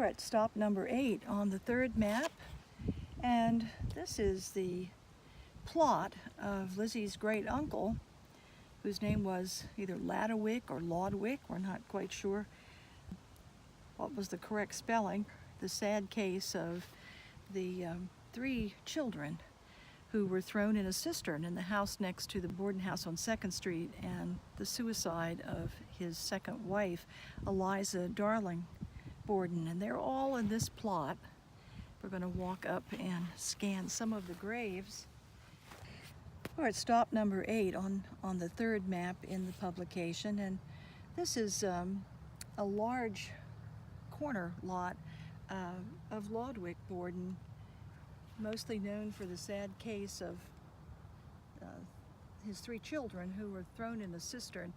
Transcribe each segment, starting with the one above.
We're at stop number 8 on the third map, and this is the plot of Lizzie's great uncle, whose name was either Ladawick or Laudwick. We're not quite sure what was the correct spelling. The sad case of the 3 children who were thrown in a cistern in the house next to the Borden house on 2nd Street, and the suicide of his second wife, Eliza Darling Borden. And they're all in this plot. We're going to walk up and scan some of the graves. We're at stop number 8 on the third map in the publication, and this is a large corner lot of Laudwick Borden, mostly known for the sad case of his 3 children who were thrown in a cistern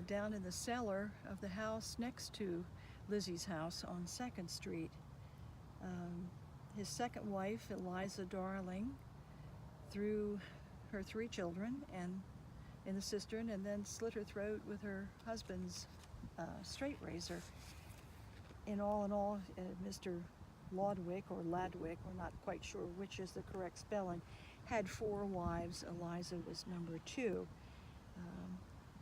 down in the cellar of the house next to Lizzie's house on 2nd Street. His second wife, Eliza Darling, threw her 3 children in the cistern and then slit her throat with her husband's straight razor. In all, Mr. Laudwick or Ladwick, we're not quite sure which is the correct spelling, had 4 wives. Eliza was number 2.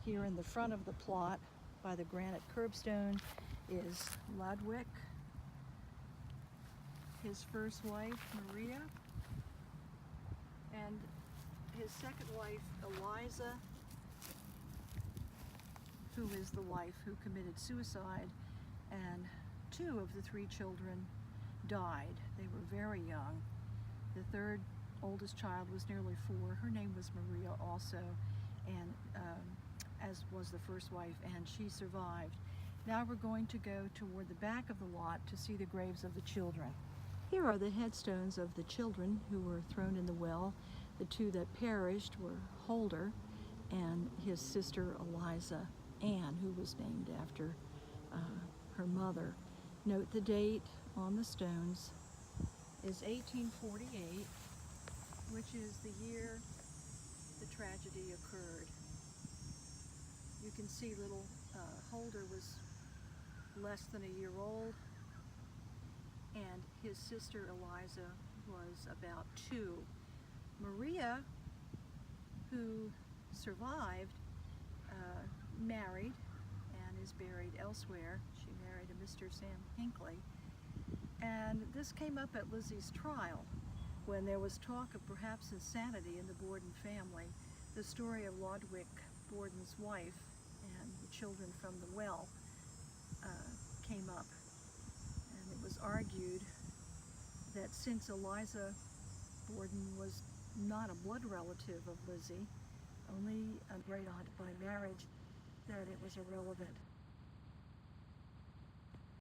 Here in the front of the plot by the granite curbstone is Ladwick, his first wife, Maria, and his second wife, Eliza, who is the wife who committed suicide, and 2 of the 3 children died. They were very young. The 3rd oldest child was nearly 4. Her name was Maria also, and as was the first wife, and she survived. Now we're going to go toward the back of the lot to see the graves of the children. Here are the headstones of the children who were thrown in the well. The 2 that perished were Holder and his sister Eliza Ann, who was named after her mother. Note the date on the stones is 1848, which is the year the tragedy occurred. You can see little Holder was less than a year old, and his sister Eliza was about 2. Maria, who survived, married and is buried elsewhere. She married a Mr. Sam Hinckley. And this came up at Lizzie's trial when there was talk of perhaps insanity in the Borden family. The story of Laudwick Borden's wife and the children from the well came up. And it was argued that since Eliza Borden was not a blood relative of Lizzie, only a great aunt by marriage, that it was irrelevant.